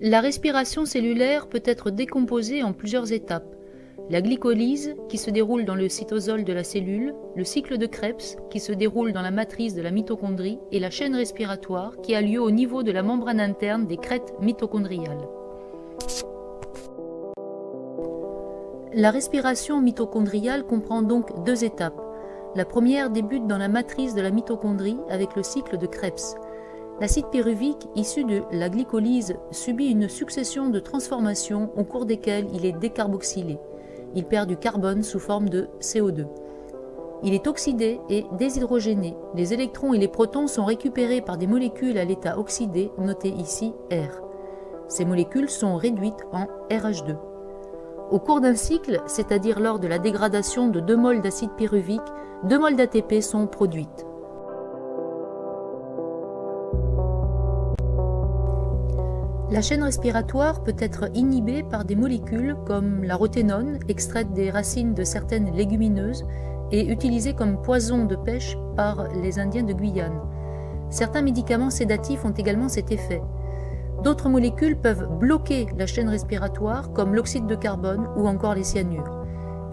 La respiration cellulaire peut être décomposée en plusieurs étapes. La glycolyse, qui se déroule dans le cytosol de la cellule, le cycle de Krebs, qui se déroule dans la matrice de la mitochondrie, et la chaîne respiratoire, qui a lieu au niveau de la membrane interne des crêtes mitochondriales. La respiration mitochondriale comprend donc deux étapes. La première débute dans la matrice de la mitochondrie avec le cycle de Krebs. L'acide pyruvique, issu de la glycolyse, subit une succession de transformations au cours desquelles il est décarboxylé. Il perd du carbone sous forme de CO2. Il est oxydé et déshydrogéné. Les électrons et les protons sont récupérés par des molécules à l'état oxydé, notées ici R. Ces molécules sont réduites en RH2. Au cours d'un cycle, c'est-à-dire lors de la dégradation de 2 moles d'acide pyruvique, 2 moles d'ATP sont produites. La chaîne respiratoire peut être inhibée par des molécules comme la roténone, extraite des racines de certaines légumineuses et utilisée comme poison de pêche par les Indiens de Guyane. Certains médicaments sédatifs ont également cet effet. D'autres molécules peuvent bloquer la chaîne respiratoire comme l'oxyde de carbone ou encore les cyanures.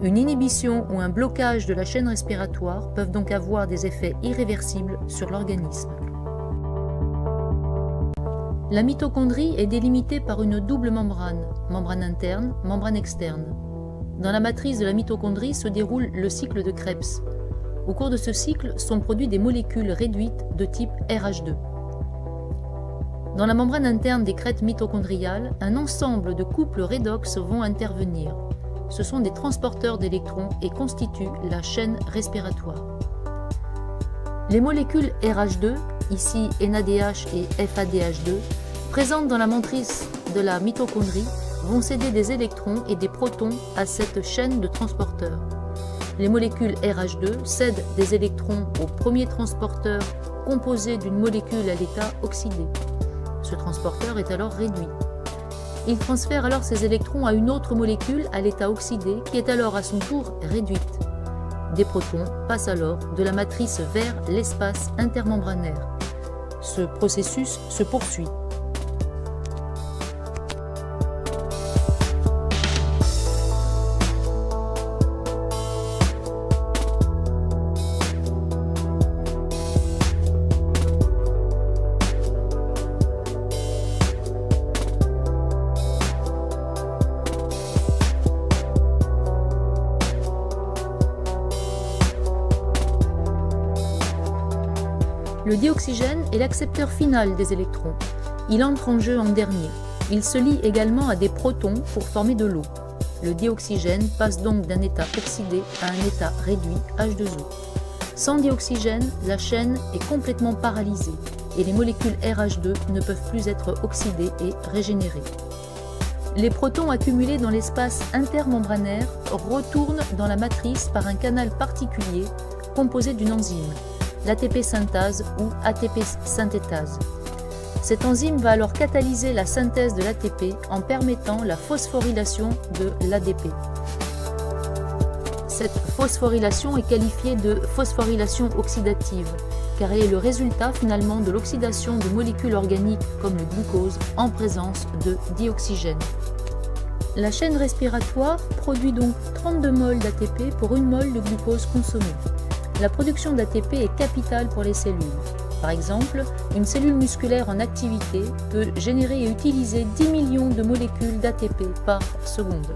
Une inhibition ou un blocage de la chaîne respiratoire peuvent donc avoir des effets irréversibles sur l'organisme. La mitochondrie est délimitée par une double membrane, membrane interne, membrane externe. Dans la matrice de la mitochondrie se déroule le cycle de Krebs. Au cours de ce cycle sont produites des molécules réduites de type RH2. Dans la membrane interne des crêtes mitochondriales, un ensemble de couples redox vont intervenir. Ce sont des transporteurs d'électrons et constituent la chaîne respiratoire. Les molécules RH2, ici NADH et FADH2, présentes dans la matrice de la mitochondrie, vont céder des électrons et des protons à cette chaîne de transporteurs. Les molécules RH2 cèdent des électrons au premier transporteur composé d'une molécule à l'état oxydé. Ce transporteur est alors réduit. Il transfère alors ces électrons à une autre molécule à l'état oxydé qui est alors à son tour réduite. Des protons passent alors de la matrice vers l'espace intermembranaire. Ce processus se poursuit. Le dioxygène est l'accepteur final des électrons. Il entre en jeu en dernier. Il se lie également à des protons pour former de l'eau. Le dioxygène passe donc d'un état oxydé à un état réduit H2O. Sans dioxygène, la chaîne est complètement paralysée et les molécules RH2 ne peuvent plus être oxydées et régénérées. Les protons accumulés dans l'espace intermembranaire retournent dans la matrice par un canal particulier composé d'une enzyme, l'ATP synthase ou ATP synthétase. Cette enzyme va alors catalyser la synthèse de l'ATP en permettant la phosphorylation de l'ADP. Cette phosphorylation est qualifiée de phosphorylation oxydative, car elle est le résultat finalement de l'oxydation de molécules organiques comme le glucose en présence de dioxygène. La chaîne respiratoire produit donc 32 moles d'ATP pour 1 mole de glucose consommé. La production d'ATP est capitale pour les cellules. Par exemple, une cellule musculaire en activité peut générer et utiliser 10 millions de molécules d'ATP par seconde.